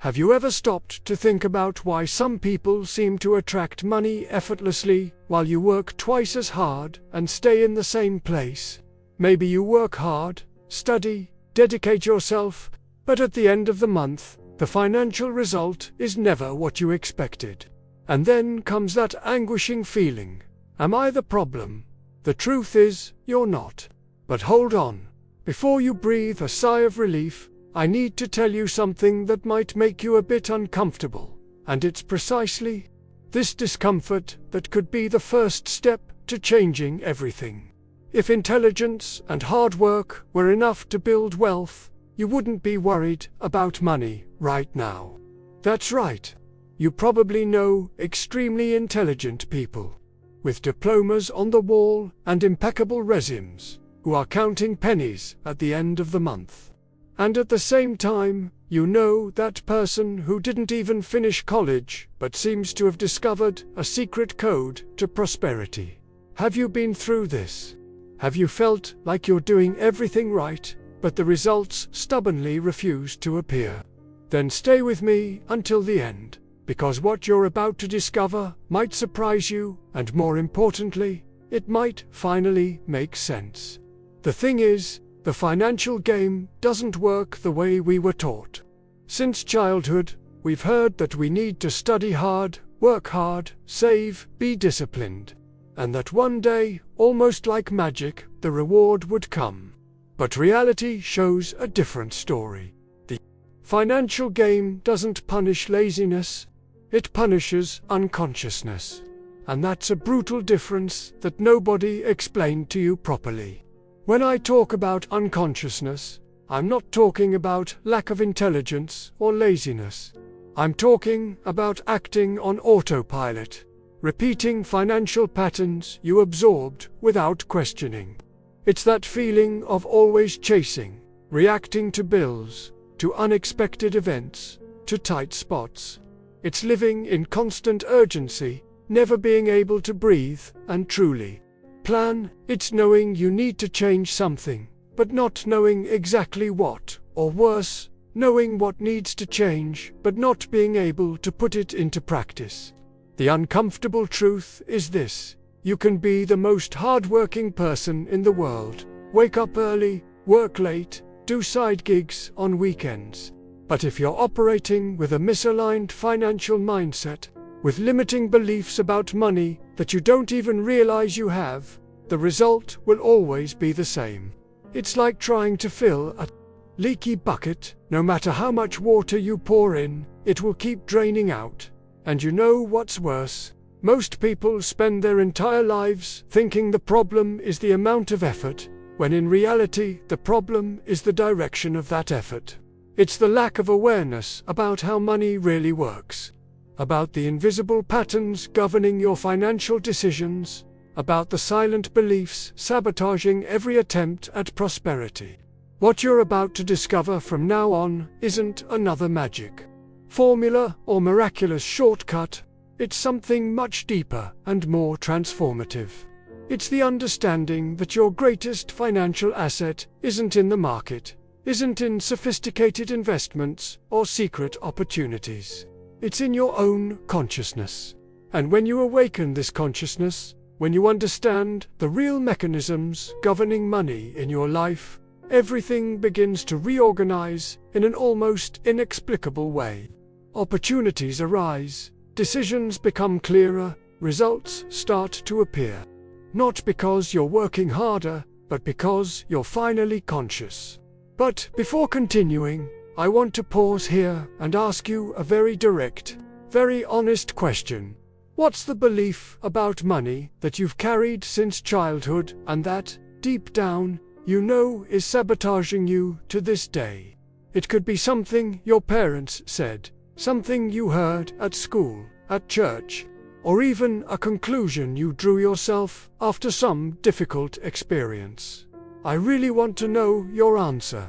Have you ever stopped to think about why some people seem to attract money effortlessly while you work twice as hard and stay in the same place? Maybe you work hard, study, dedicate yourself, but at the end of the month, the financial result is never what you expected. And then comes that anguishing feeling. Am I the problem? The truth is, you're not. But hold on. Before you breathe a sigh of relief, I need to tell you something that might make you a bit uncomfortable. And it's precisely this discomfort that could be the first step to changing everything. If intelligence and hard work were enough to build wealth, you wouldn't be worried about money right now. That's right. You probably know extremely intelligent people, with diplomas on the wall and impeccable resumes, who are counting pennies at the end of the month. And at the same time, you know that person who didn't even finish college but seems to have discovered a secret code to prosperity. Have you been through this? Have you felt like you're doing everything right, but the results stubbornly refuse to appear? Then stay with me until the end, because what you're about to discover might surprise you, and more importantly, it might finally make sense. The thing is, the financial game doesn't work the way we were taught. Since childhood, we've heard that we need to study hard, work hard, save, be disciplined, and that one day, almost like magic, the reward would come. But reality shows a different story. The financial game doesn't punish laziness, it punishes unconsciousness. And that's a brutal difference that nobody explained to you properly. When I talk about unconsciousness, I'm not talking about lack of intelligence or laziness. I'm talking about acting on autopilot, repeating financial patterns you absorbed without questioning. It's that feeling of always chasing, reacting to bills, to unexpected events, to tight spots. It's living in constant urgency, never being able to breathe and truly plan. It's knowing you need to change something, but not knowing exactly what, or worse, knowing what needs to change, but not being able to put it into practice. The uncomfortable truth is this: you can be the most hardworking person in the world, wake up early, work late, do side gigs on weekends. But if you're operating with a misaligned financial mindset, with limiting beliefs about money that you don't even realize you have, the result will always be the same. It's like trying to fill a leaky bucket. No matter how much water you pour in, it will keep draining out. And you know what's worse? Most people spend their entire lives thinking the problem is the amount of effort, when in reality the problem is the direction of that effort. It's the lack of awareness about how money really works, about the invisible patterns governing your financial decisions, about the silent beliefs sabotaging every attempt at prosperity. What you're about to discover from now on isn't another magic formula or miraculous shortcut. It's something much deeper and more transformative. It's the understanding that your greatest financial asset isn't in the market, isn't in sophisticated investments or secret opportunities. It's in your own consciousness. And when you awaken this consciousness, when you understand the real mechanisms governing money in your life, everything begins to reorganize in an almost inexplicable way. Opportunities arise, decisions become clearer, results start to appear. Not because you're working harder, but because you're finally conscious. But before continuing, I want to pause here and ask you a very direct, very honest question. What's the belief about money that you've carried since childhood and that, deep down, you know is sabotaging you to this day? It could be something your parents said, something you heard at school, at church, or even a conclusion you drew yourself after some difficult experience. I really want to know your answer.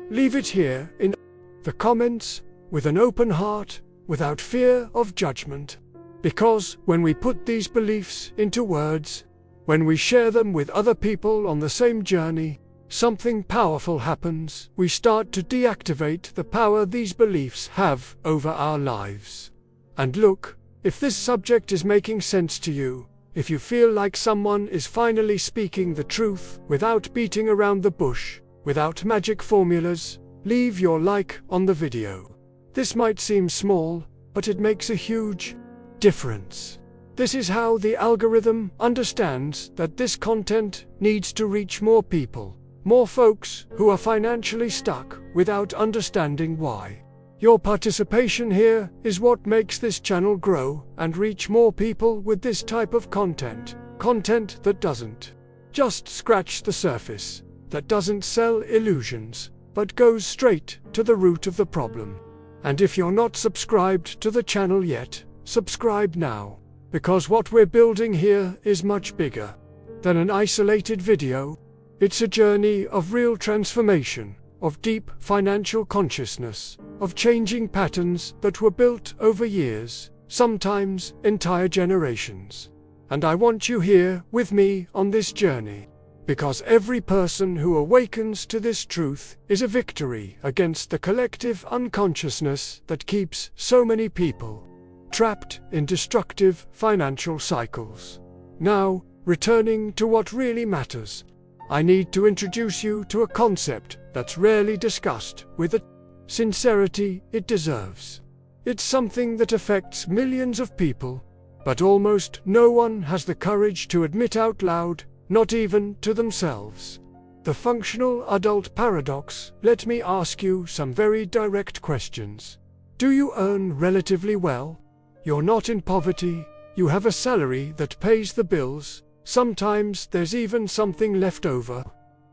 Leave it here in the comments, with an open heart, without fear of judgment. Because when we put these beliefs into words, when we share them with other people on the same journey, something powerful happens. We start to deactivate the power these beliefs have over our lives. And look, if this subject is making sense to you, if you feel like someone is finally speaking the truth without beating around the bush, without magic formulas, leave your like on the video. This might seem small, but it makes a huge difference. This is how the algorithm understands that this content needs to reach more people, more folks who are financially stuck without understanding why. Your participation here is what makes this channel grow and reach more people with this type of content that doesn't just scratch the surface, that doesn't sell illusions, but goes straight to the root of the problem. And if you're not subscribed to the channel yet, subscribe now, because what we're building here is much bigger than an isolated video. It's a journey of real transformation, of deep financial consciousness, of changing patterns that were built over years, sometimes entire generations. And I want you here with me on this journey, because every person who awakens to this truth is a victory against the collective unconsciousness that keeps so many people trapped in destructive financial cycles. Now, returning to what really matters, I need to introduce you to a concept that's rarely discussed with the sincerity it deserves. It's something that affects millions of people, but almost no one has the courage to admit out loud, not even to themselves. The functional adult paradox. Let me ask you some very direct questions. Do you earn relatively well? You're not in poverty, you have a salary that pays the bills, sometimes there's even something left over.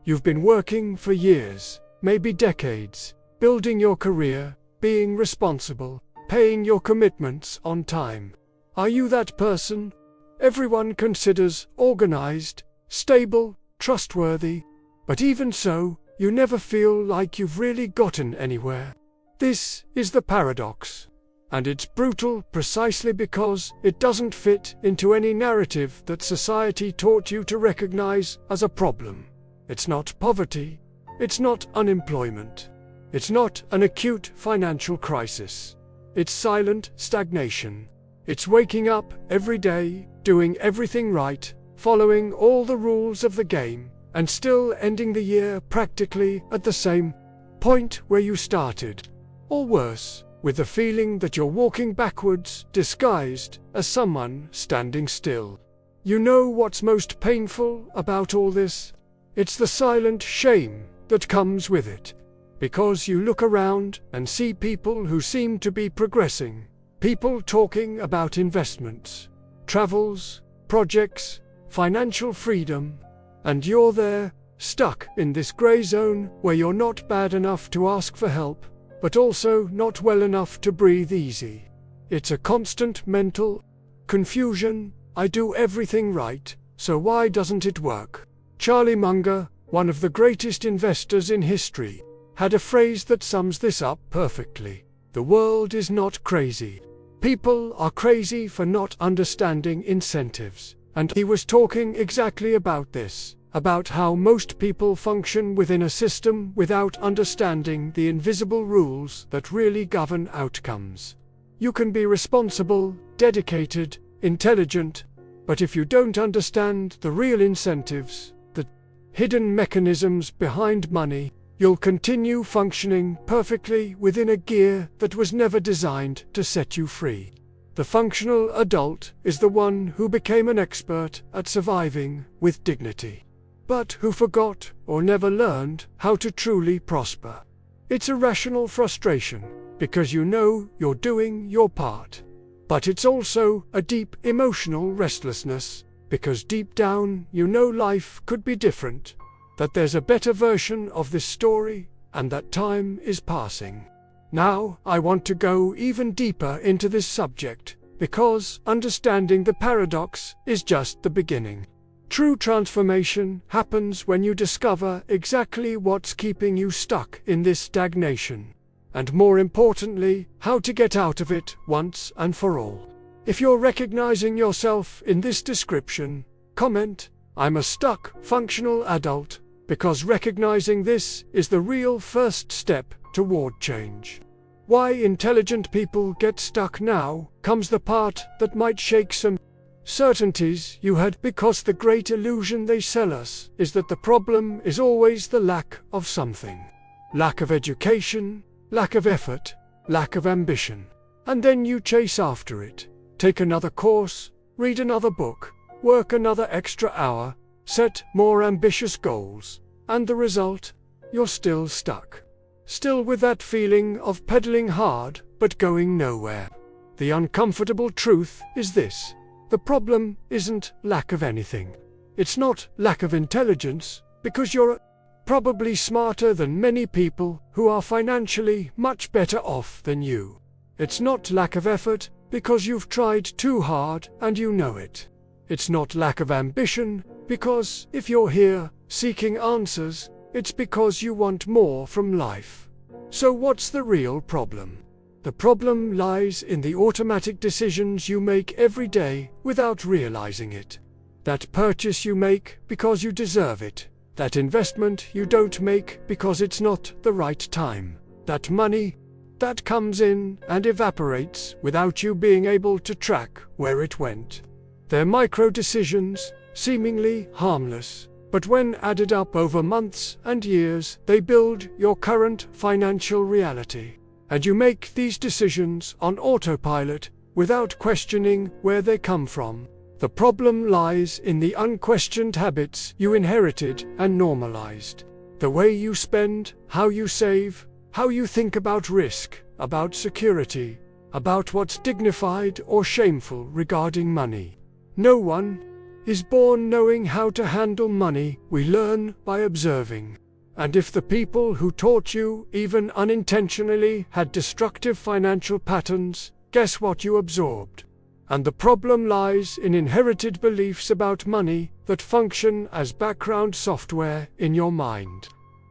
You've been working for years, maybe decades, building your career, being responsible, paying your commitments on time. Are you that person? Everyone considers organized, stable, trustworthy, but even so, you never feel like you've really gotten anywhere. This is the paradox. And it's brutal precisely because it doesn't fit into any narrative that society taught you to recognize as a problem. It's not poverty. It's not unemployment. It's not an acute financial crisis. It's silent stagnation. It's waking up every day, doing everything right, following all the rules of the game, and still ending the year practically at the same point where you started. Or worse, with the feeling that you're walking backwards, disguised as someone standing still. You know what's most painful about all this? It's the silent shame that comes with it. Because you look around and see people who seem to be progressing, people talking about investments, travels, projects, financial freedom, and you're there, stuck in this gray zone where you're not bad enough to ask for help, but also not well enough to breathe easy. It's a constant mental confusion. I do everything right, so why doesn't it work? Charlie Munger, one of the greatest investors in history, had a phrase that sums this up perfectly. The world is not crazy. People are crazy for not understanding incentives. And he was talking exactly about this. About how most people function within a system without understanding the invisible rules that really govern outcomes. You can be responsible, dedicated, intelligent, but if you don't understand the real incentives, the hidden mechanisms behind money, you'll continue functioning perfectly within a gear that was never designed to set you free. The functional adult is the one who became an expert at surviving with dignity, but who forgot or never learned how to truly prosper. It's a rational frustration, because you know you're doing your part. But it's also a deep emotional restlessness, because deep down you know life could be different, that there's a better version of this story, and that time is passing. Now, I want to go even deeper into this subject, because understanding the paradox is just the beginning. True transformation happens when you discover exactly what's keeping you stuck in this stagnation, and more importantly, how to get out of it once and for all. If you're recognizing yourself in this description, comment, "I'm a stuck, functional adult," because recognizing this is the real first step toward change. Why intelligent people get stuck now comes the part that might shake some certainties you had, because the great illusion they sell us is that the problem is always the lack of something. Lack of education, lack of effort, lack of ambition. And then you chase after it. Take another course, read another book, work another extra hour, set more ambitious goals. And the result? You're still stuck. Still with that feeling of pedaling hard, but going nowhere. The uncomfortable truth is this. The problem isn't lack of anything. It's not lack of intelligence, because you're probably smarter than many people who are financially much better off than you. It's not lack of effort, because you've tried too hard and you know it. It's not lack of ambition, because if you're here seeking answers, it's because you want more from life. So what's the real problem? The problem lies in the automatic decisions you make every day without realizing it. That purchase you make because you deserve it. That investment you don't make because it's not the right time. That money that comes in and evaporates without you being able to track where it went. They're micro decisions, seemingly harmless, but when added up over months and years, they build your current financial reality. And you make these decisions on autopilot without questioning where they come from. The problem lies in the unquestioned habits you inherited and normalized. The way you spend, how you save, how you think about risk, about security, about what's dignified or shameful regarding money. No one is born knowing how to handle money. We learn by observing. And if the people who taught you, even unintentionally, had destructive financial patterns, guess what you absorbed? And the problem lies in inherited beliefs about money that function as background software in your mind.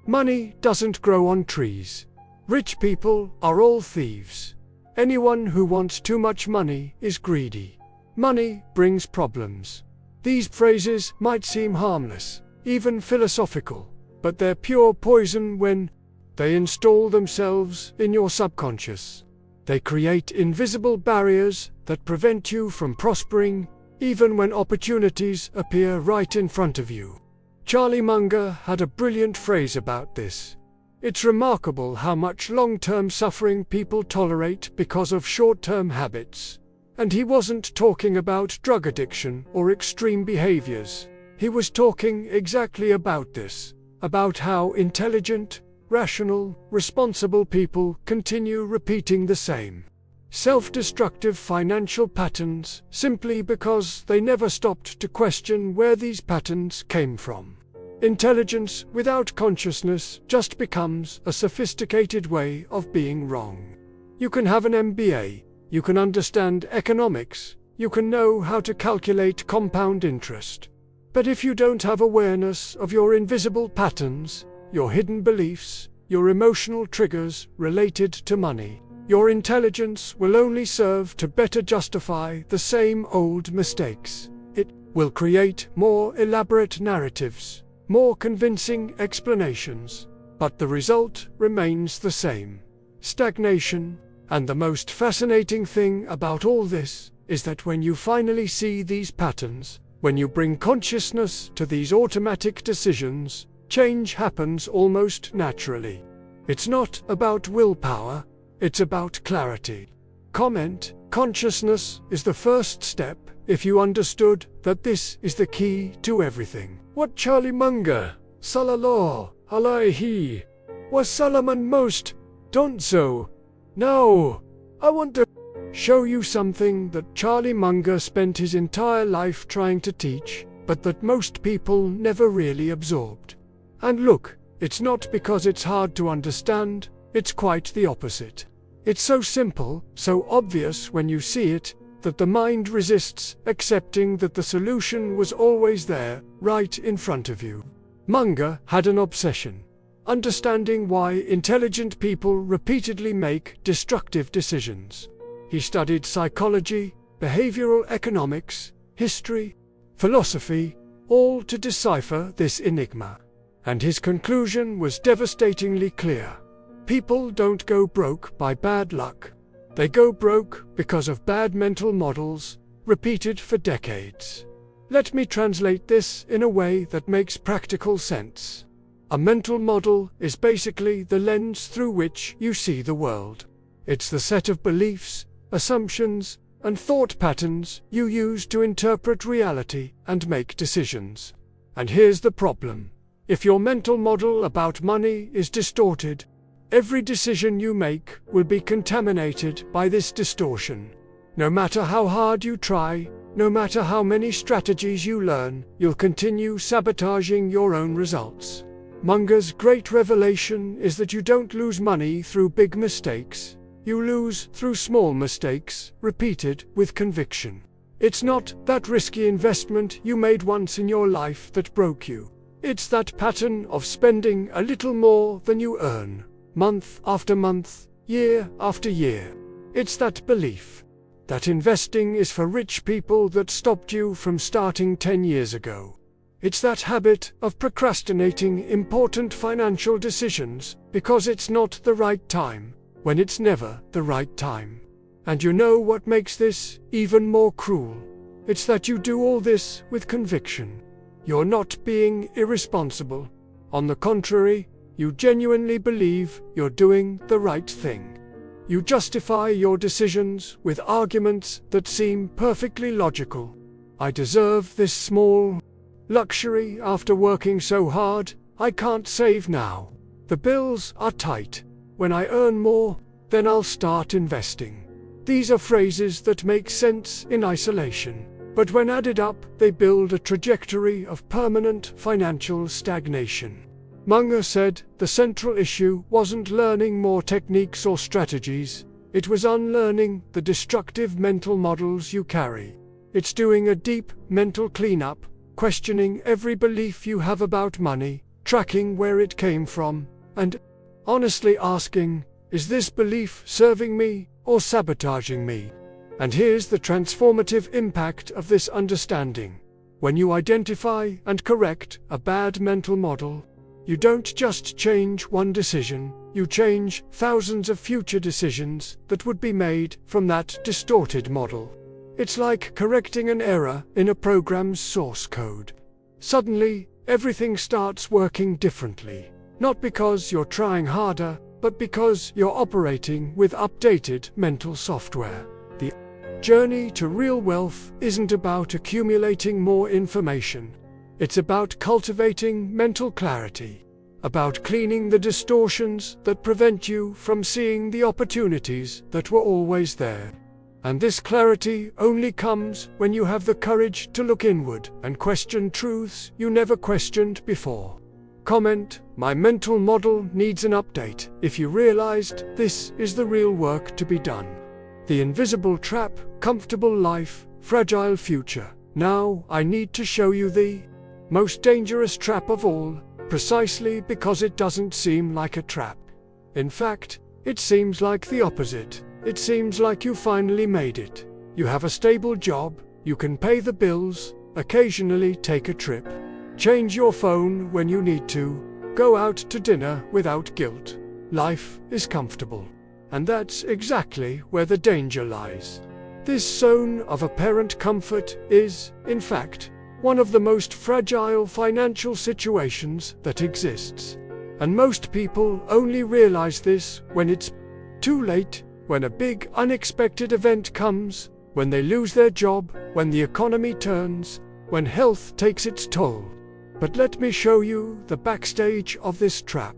Money doesn't grow on trees. Rich people are all thieves. Anyone who wants too much money is greedy. Money brings problems. These phrases might seem harmless, even philosophical, but they're pure poison when they install themselves in your subconscious. They create invisible barriers that prevent you from prospering, even when opportunities appear right in front of you. Charlie Munger had a brilliant phrase about this. It's remarkable how much long-term suffering people tolerate because of short-term habits. And he wasn't talking about drug addiction or extreme behaviors. He was talking exactly about this. About how intelligent, rational, responsible people continue repeating the same self-destructive financial patterns simply because they never stopped to question where these patterns came from. Intelligence without consciousness just becomes a sophisticated way of being wrong. You can have an MBA, you can understand economics, you can know how to calculate compound interest. But if you don't have awareness of your invisible patterns, your hidden beliefs, your emotional triggers related to money, your intelligence will only serve to better justify the same old mistakes. It will create more elaborate narratives, more convincing explanations, but the result remains the same: stagnation. And the most fascinating thing about all this is that when you finally see these patterns, when you bring consciousness to these automatic decisions, change happens almost naturally. It's not about willpower, it's about clarity. Comment: consciousness is the first step. If you understood that this is the key to everything. What Charlie Munger, sallallahu alaihi wasallam, most don't so. Now, I want to show you something that Charlie Munger spent his entire life trying to teach, but that most people never really absorbed. And look, it's not because it's hard to understand, it's quite the opposite. It's so simple, so obvious when you see it, that the mind resists accepting that the solution was always there, right in front of you. Munger had an obsession: understanding why intelligent people repeatedly make destructive decisions. He studied psychology, behavioral economics, history, philosophy, all to decipher this enigma. And his conclusion was devastatingly clear. People don't go broke by bad luck. They go broke because of bad mental models, repeated for decades. Let me translate this in a way that makes practical sense. A mental model is basically the lens through which you see the world. It's the set of beliefs, assumptions, and thought patterns you use to interpret reality and make decisions. And here's the problem. If your mental model about money is distorted, every decision you make will be contaminated by this distortion. No matter how hard you try, no matter how many strategies you learn, you'll continue sabotaging your own results. Munger's great revelation is that you don't lose money through big mistakes. You lose through small mistakes, repeated with conviction. It's not that risky investment you made once in your life that broke you. It's that pattern of spending a little more than you earn, month after month, year after year. It's that belief that investing is for rich people that stopped you from starting 10 years ago. It's that habit of procrastinating important financial decisions because it's not the right time, when it's never the right time. And you know what makes this even more cruel? It's that you do all this with conviction. You're not being irresponsible. On the contrary, you genuinely believe you're doing the right thing. You justify your decisions with arguments that seem perfectly logical. I deserve this small luxury after working so hard. I can't save now. The bills are tight. When I earn more, then I'll start investing. These are phrases that make sense in isolation, but when added up, they build a trajectory of permanent financial stagnation. Munger said the central issue wasn't learning more techniques or strategies, it was unlearning the destructive mental models you carry. It's doing a deep mental cleanup, questioning every belief you have about money, tracking where it came from, and honestly asking, is this belief serving me or sabotaging me? And here's the transformative impact of this understanding. When you identify and correct a bad mental model, you don't just change one decision, you change thousands of future decisions that would be made from that distorted model. It's like correcting an error in a program's source code. Suddenly, everything starts working differently, not because you're trying harder, but because you're operating with updated mental software. The journey to real wealth isn't about accumulating more information. It's about cultivating mental clarity, about cleaning the distortions that prevent you from seeing the opportunities that were always there. And this clarity only comes when you have the courage to look inward and question truths you never questioned before. Comment, my mental model needs an update, if you realized this is the real work to be done. The invisible trap, comfortable life, fragile future. Now I need to show you the most dangerous trap of all, precisely because it doesn't seem like a trap. In fact, it seems like the opposite. It seems like you finally made it. You have a stable job, you can pay the bills, occasionally take a trip, change your phone when you need to, go out to dinner without guilt. Life is comfortable. And that's exactly where the danger lies. This zone of apparent comfort is, in fact, one of the most fragile financial situations that exists. And most people only realize this when it's too late, when a big unexpected event comes, when they lose their job, when the economy turns, when health takes its toll. But let me show you the backstage of this trap.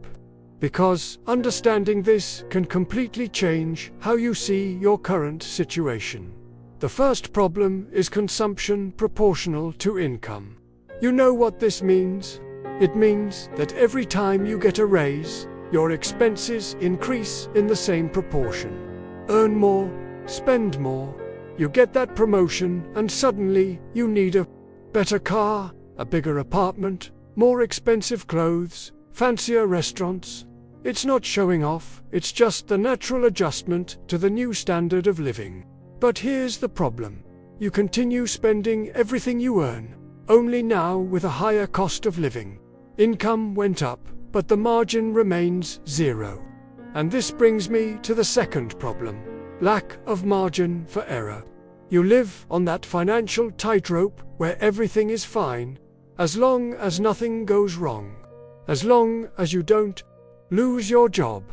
Because understanding this can completely change how you see your current situation. The first problem is consumption proportional to income. You know what this means? It means that every time you get a raise, your expenses increase in the same proportion. Earn more, spend more. You get that promotion and suddenly you need a better car, a bigger apartment, more expensive clothes, fancier restaurants. It's not showing off, it's just the natural adjustment to the new standard of living. But here's the problem. You continue spending everything you earn, only now with a higher cost of living. Income went up, but the margin remains zero. And this brings me to the second problem: lack of margin for error. You live on that financial tightrope where everything is fine, as long as nothing goes wrong, as long as you don't lose your job,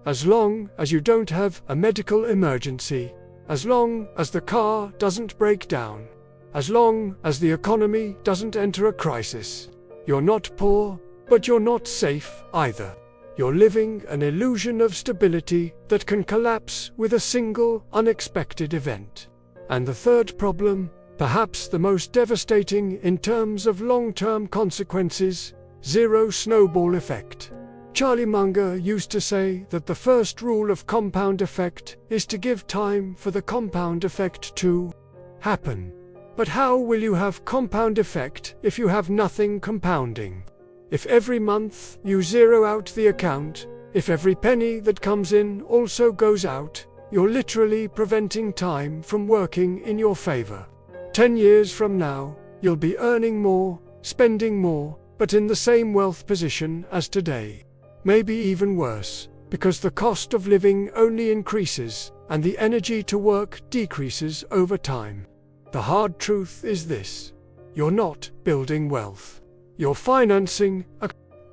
as long as you don't have a medical emergency, as long as the car doesn't break down, as long as the economy doesn't enter a crisis. You're not poor, but you're not safe either. You're living an illusion of stability that can collapse with a single unexpected event. And the third problem, perhaps the most devastating in terms of long-term consequences: zero snowball effect. Charlie Munger used to say that the first rule of compound effect is to give time for the compound effect to happen. But how will you have compound effect if you have nothing compounding? If every month you zero out the account, if every penny that comes in also goes out, you're literally preventing time from working in your favor. 10 years from now, you'll be earning more, spending more, but in the same wealth position as today. Maybe even worse, because the cost of living only increases, and the energy to work decreases over time. The hard truth is this: you're not building wealth. You're financing a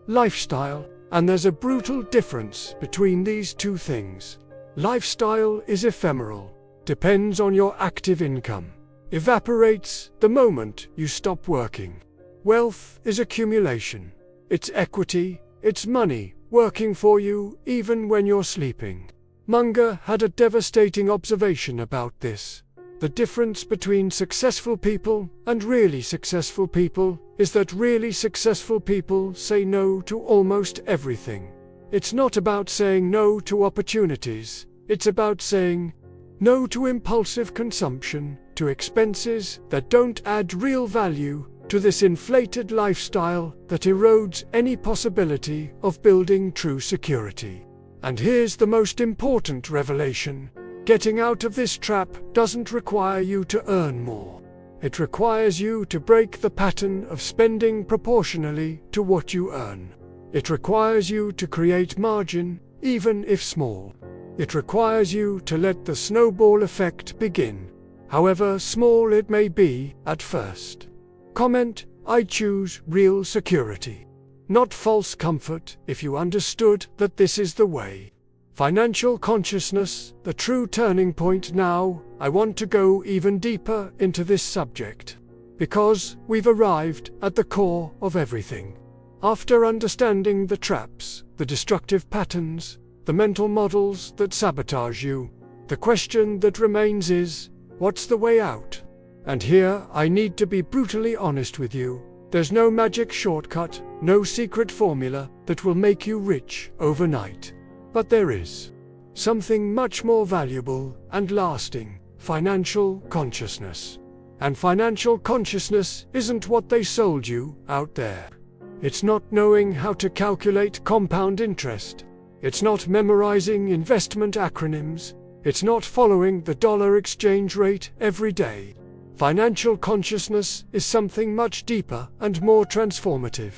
lifestyle, and there's a brutal difference between these two things. Lifestyle is ephemeral, depends on your active income, evaporates the moment you stop working. Wealth is accumulation. It's equity, it's money working for you even when you're sleeping. Munger had a devastating observation about this. The difference between successful people and really successful people is that really successful people say no to almost everything. It's not about saying no to opportunities, it's about saying no to impulsive consumption, to expenses that don't add real value, to this inflated lifestyle that erodes any possibility of building true security. And here's the most important revelation: getting out of this trap doesn't require you to earn more. It requires you to break the pattern of spending proportionally to what you earn. It requires you to create margin, even if small. It requires you to let the snowball effect begin, however small it may be at first. Comment: I choose real security, not false comfort, if you understood that this is the way. Financial consciousness, the true turning point. Now, I want to go even deeper into this subject, because we've arrived at the core of everything. After understanding the traps, the destructive patterns, the mental models that sabotage you, the question that remains is, what's the way out? And here I need to be brutally honest with you. There's no magic shortcut, no secret formula that will make you rich overnight. But there is something much more valuable and lasting: financial consciousness. And financial consciousness isn't what they sold you out there. It's not knowing how to calculate compound interest. It's not memorizing investment acronyms. It's not following the dollar exchange rate every day. Financial consciousness is something much deeper and more transformative.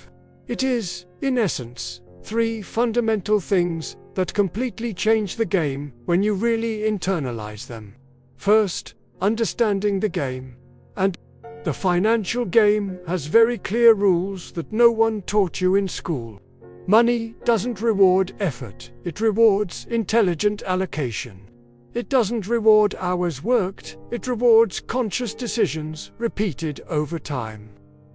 It is, in essence, 3 fundamental things that completely change the game when you really internalize them. First, understanding the game. And the financial game has very clear rules that no one taught you in school. Money doesn't reward effort, it rewards intelligent allocation. It doesn't reward hours worked, it rewards conscious decisions repeated over time.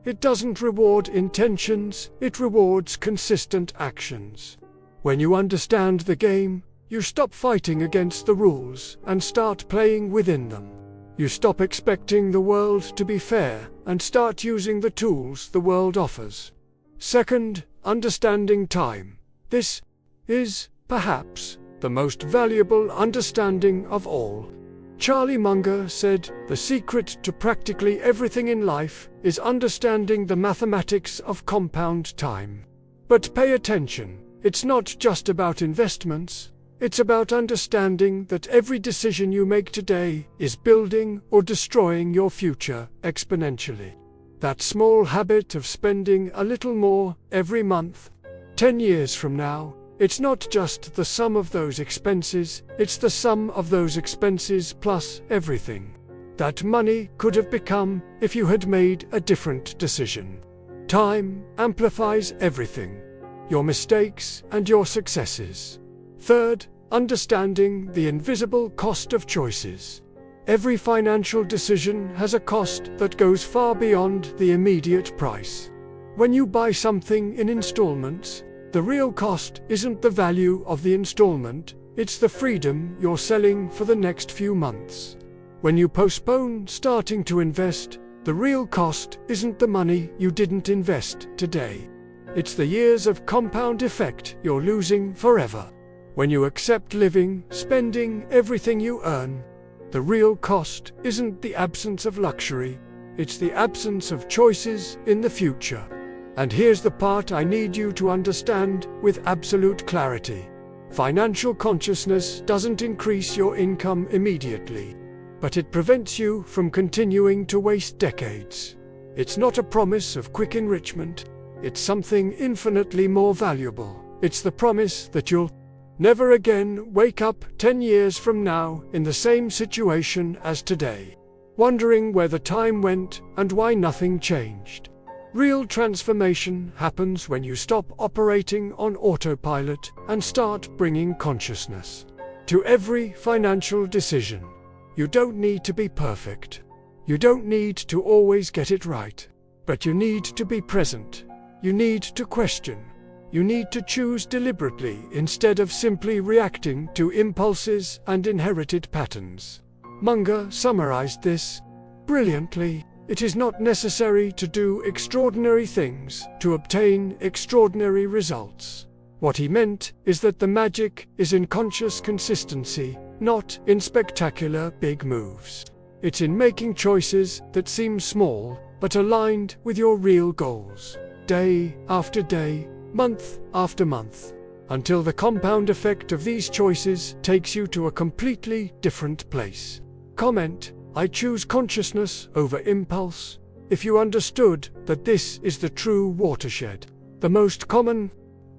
It doesn't reward intentions, it rewards consistent actions. When you understand the game, you stop fighting against the rules and start playing within them. You stop expecting the world to be fair and start using the tools the world offers. Second, understanding time. This is, perhaps, the most valuable understanding of all. Charlie Munger said, "The secret to practically everything in life is understanding the mathematics of compound time." But pay attention, it's not just about investments, it's about understanding that every decision you make today is building or destroying your future exponentially. That small habit of spending a little more every month. 10 years from now, it's not just the sum of those expenses, it's the sum of those expenses plus everything that money could have become if you had made a different decision. Time amplifies everything, your mistakes and your successes. Third, understanding the invisible cost of choices. Every financial decision has a cost that goes far beyond the immediate price. When you buy something in installments, the real cost isn't the value of the installment, it's the freedom you're selling for the next few months. When you postpone starting to invest, the real cost isn't the money you didn't invest today. It's the years of compound effect you're losing forever. When you accept living, spending everything you earn, the real cost isn't the absence of luxury, it's the absence of choices in the future. And here's the part I need you to understand with absolute clarity. Financial consciousness doesn't increase your income immediately, but it prevents you from continuing to waste decades. It's not a promise of quick enrichment, it's something infinitely more valuable. It's the promise that you'll never again wake up 10 years from now in the same situation as today, wondering where the time went and why nothing changed. Real transformation happens when you stop operating on autopilot and start bringing consciousness to every financial decision. You don't need to be perfect. You don't need to always get it right. But you need to be present. You need to question. You need to choose deliberately instead of simply reacting to impulses and inherited patterns. Munger summarized this brilliantly. It is not necessary to do extraordinary things to obtain extraordinary results. What he meant is that the magic is in conscious consistency, not in spectacular big moves. It's in making choices that seem small, but aligned with your real goals, day after day, month after month, until the compound effect of these choices takes you to a completely different place. Comment: I choose consciousness over impulse. If you understood that this is the true watershed, the most common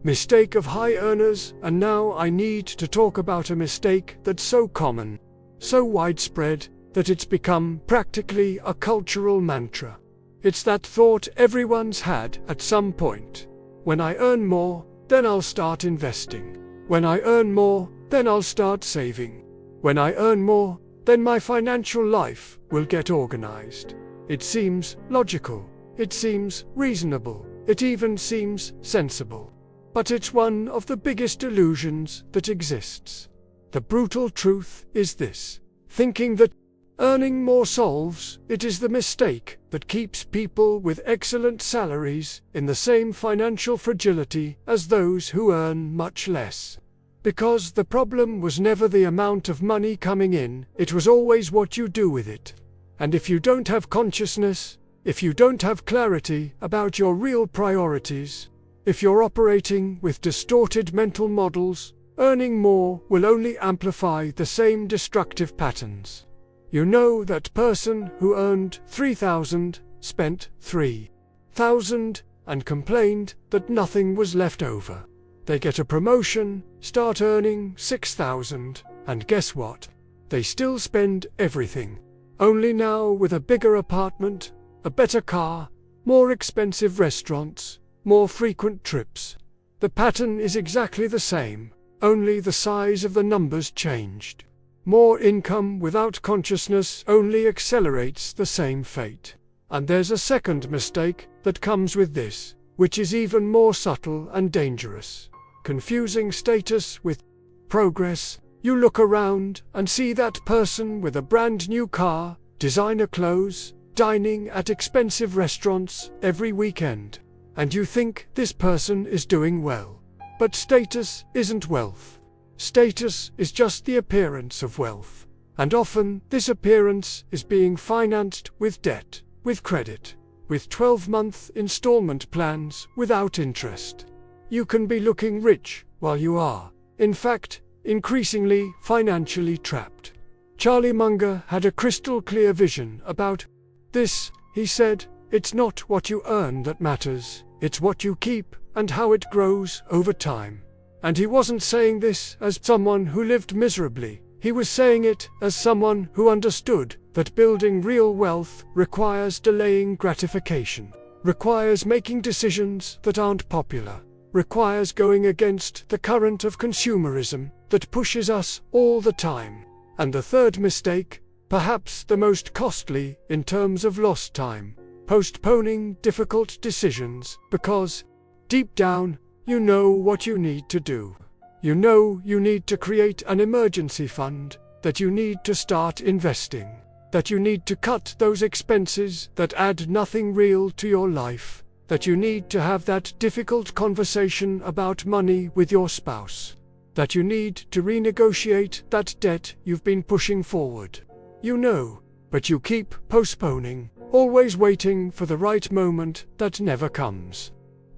mistake of high earners, and now I need to talk about a mistake that's so common, so widespread, that it's become practically a cultural mantra. It's that thought everyone's had at some point. When I earn more, then I'll start investing. When I earn more, then I'll start saving. When I earn more, then my financial life will get organized. It seems logical. It seems reasonable. It even seems sensible. But it's one of the biggest illusions that exists. The brutal truth is this: thinking that earning more solves it is the mistake that keeps people with excellent salaries in the same financial fragility as those who earn much less. Because the problem was never the amount of money coming in, it was always what you do with it. And if you don't have consciousness, if you don't have clarity about your real priorities, if you're operating with distorted mental models, earning more will only amplify the same destructive patterns. You know that person who earned 3,000, spent 3,000, and complained that nothing was left over. They get a promotion, start earning 6,000, and guess what? They still spend everything. Only now with a bigger apartment, a better car, more expensive restaurants, more frequent trips. The pattern is exactly the same, only the size of the numbers changed. More income without consciousness only accelerates the same fate. And there's a second mistake that comes with this, which is even more subtle and dangerous. Confusing status with progress. You look around and see that person with a brand new car, designer clothes, dining at expensive restaurants every weekend. And you think this person is doing well. But status isn't wealth. Status is just the appearance of wealth. And often this appearance is being financed with debt, with credit, with 12-month installment plans without interest. You can be looking rich while you are, in fact, increasingly financially trapped. Charlie Munger had a crystal clear vision about this. He said, It's not what you earn that matters, it's what you keep and how it grows over time. And he wasn't saying this as someone who lived miserably. He was saying it as someone who understood that building real wealth requires delaying gratification, requires making decisions that aren't popular, requires going against the current of consumerism that pushes us all the time. And the third mistake, perhaps the most costly in terms of lost time, postponing difficult decisions because, deep down, you know what you need to do. You know you need to create an emergency fund, that you need to start investing, that you need to cut those expenses that add nothing real to your life, that you need to have that difficult conversation about money with your spouse, that you need to renegotiate that debt you've been pushing forward. You know, but you keep postponing, always waiting for the right moment that never comes.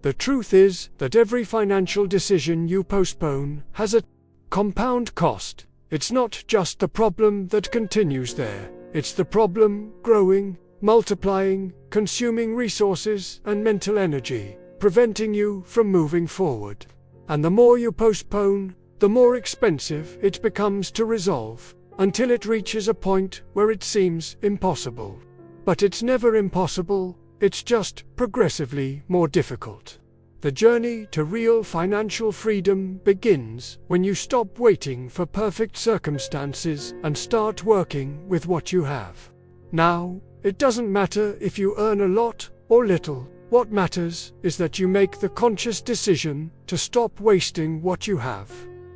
The truth is that every financial decision you postpone has a compound cost. It's not just the problem that continues there, it's the problem growing, multiplying, consuming resources and mental energy, preventing you from moving forward. And the more you postpone, the more expensive it becomes to resolve, until it reaches a point where it seems impossible. But it's never impossible, it's just progressively more difficult. The journey to real financial freedom begins when you stop waiting for perfect circumstances and start working with what you have. Now, it doesn't matter if you earn a lot or little. What matters is that you make the conscious decision to stop wasting what you have,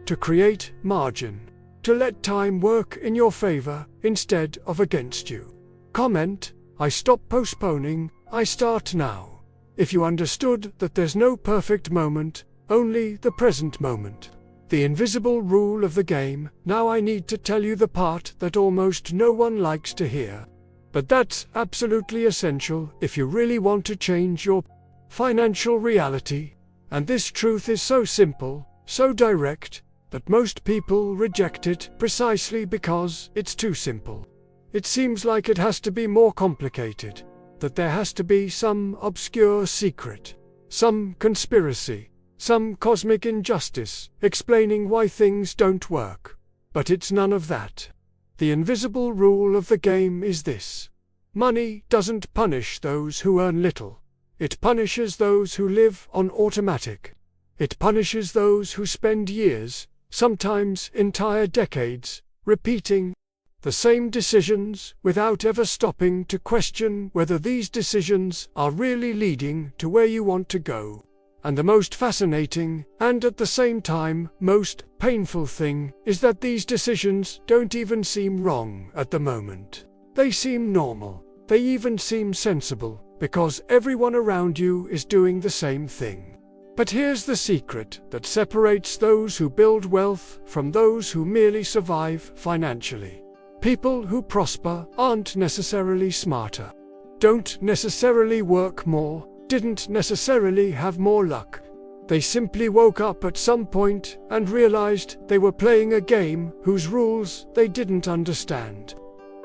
to create margin, to let time work in your favor instead of against you. Comment: I stop postponing, I start now. If you understood that there's no perfect moment, only the present moment. The invisible rule of the game. Now I need to tell you the part that almost no one likes to hear. But that's absolutely essential if you really want to change your financial reality. And this truth is so simple, so direct, that most people reject it precisely because it's too simple. It seems like it has to be more complicated, that there has to be some obscure secret, some conspiracy, some cosmic injustice explaining why things don't work. But it's none of that. The invisible rule of the game is this: money doesn't punish those who earn little. It punishes those who live on automatic. It punishes those who spend years, sometimes entire decades, repeating the same decisions without ever stopping to question whether these decisions are really leading to where you want to go. And the most fascinating, and at the same time most painful thing, is that these decisions don't even seem wrong at the moment. They seem normal. They even seem sensible, because everyone around you is doing the same thing. But here's the secret that separates those who build wealth from those who merely survive financially. People who prosper aren't necessarily smarter, don't necessarily work more, didn't necessarily have more luck. They simply woke up at some point and realized they were playing a game whose rules they didn't understand.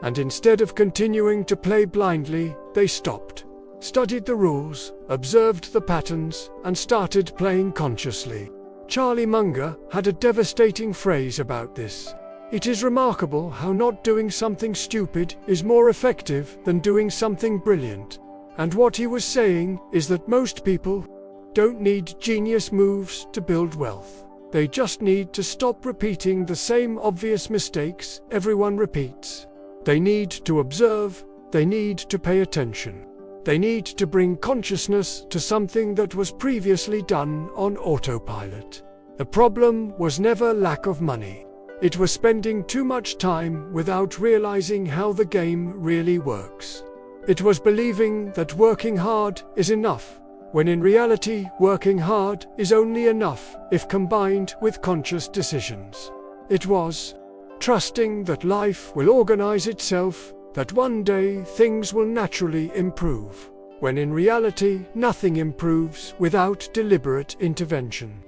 And instead of continuing to play blindly, they stopped, studied the rules, observed the patterns, and started playing consciously. Charlie Munger had a devastating phrase about this. It is remarkable how not doing something stupid is more effective than doing something brilliant. And what he was saying is that most people don't need genius moves to build wealth. They just need to stop repeating the same obvious mistakes everyone repeats. They need to observe, they need to pay attention. They need to bring consciousness to something that was previously done on autopilot. The problem was never lack of money. It was spending too much time without realizing how the game really works. It was believing that working hard is enough, when in reality working hard is only enough if combined with conscious decisions. It was trusting that life will organize itself, that one day things will naturally improve, when in reality nothing improves without deliberate intervention.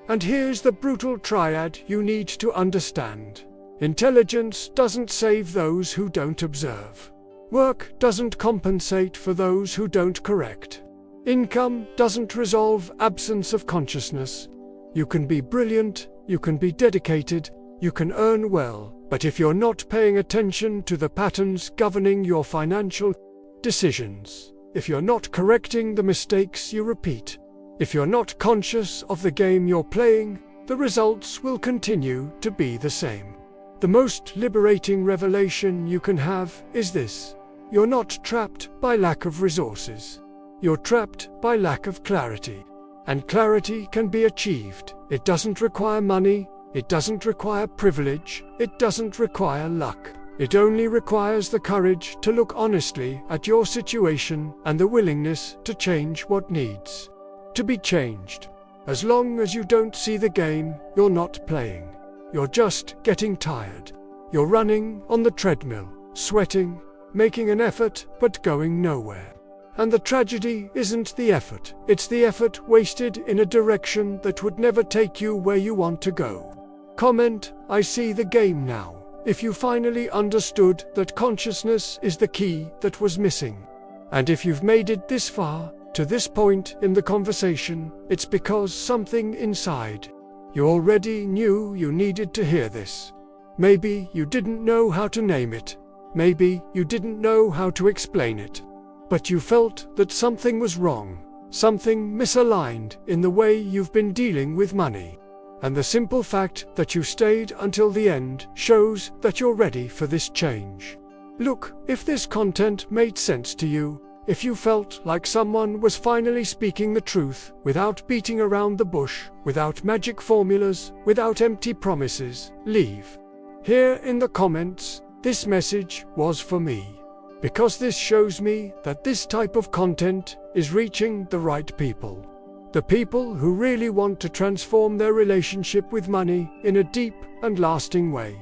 And here's the brutal triad you need to understand. Intelligence doesn't save those who don't observe. Work doesn't compensate for those who don't correct. Income doesn't resolve absence of consciousness. You can be brilliant, you can be dedicated, you can earn well, but if you're not paying attention to the patterns governing your financial decisions, if you're not correcting the mistakes you repeat, if you're not conscious of the game you're playing, the results will continue to be the same. The most liberating revelation you can have is this: you're not trapped by lack of resources. You're trapped by lack of clarity. And clarity can be achieved. It doesn't require money, it doesn't require privilege, it doesn't require luck. It only requires the courage to look honestly at your situation and the willingness to change what needs to be changed. As long as you don't see the game, you're not playing. You're just getting tired. You're running on the treadmill, sweating, making an effort, but going nowhere. And the tragedy isn't the effort, it's the effort wasted in a direction that would never take you where you want to go. Comment, I see the game now, if you finally understood that consciousness is the key that was missing. And if you've made it this far, to this point in the conversation, it's because something inside you already knew you needed to hear this. Maybe you didn't know how to name it. Maybe you didn't know how to explain it. But you felt that something was wrong, something misaligned in the way you've been dealing with money. And the simple fact that you stayed until the end shows that you're ready for this change. Look, if this content made sense to you, if you felt like someone was finally speaking the truth, without beating around the bush, without magic formulas, without empty promises, leave here in the comments, this message was for me. Because this shows me that this type of content is reaching the right people. The people who really want to transform their relationship with money in a deep and lasting way.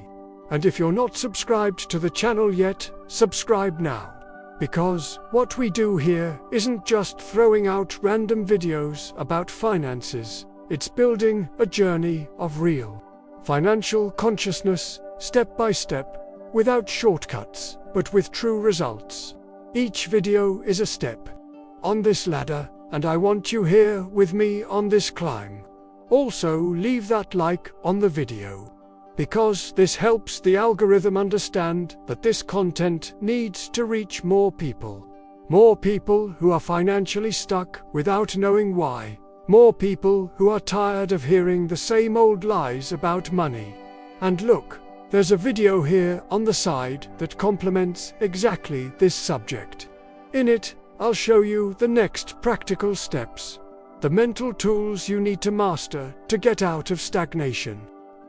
And if you're not subscribed to the channel yet, subscribe now. Because what we do here isn't just throwing out random videos about finances, it's building a journey of real financial consciousness, step by step, without shortcuts, but with true results. Each video is a step on this ladder, and I want you here with me on this climb. Also, leave that like on the video, because this helps the algorithm understand that this content needs to reach more people. More people who are financially stuck without knowing why. More people who are tired of hearing the same old lies about money. And look, there's a video here on the side that complements exactly this subject. In it, I'll show you the next practical steps, the mental tools you need to master to get out of stagnation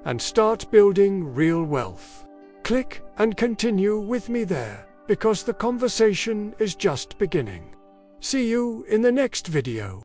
and start building real wealth. Click and continue with me there, because the conversation is just beginning. See you in the next video.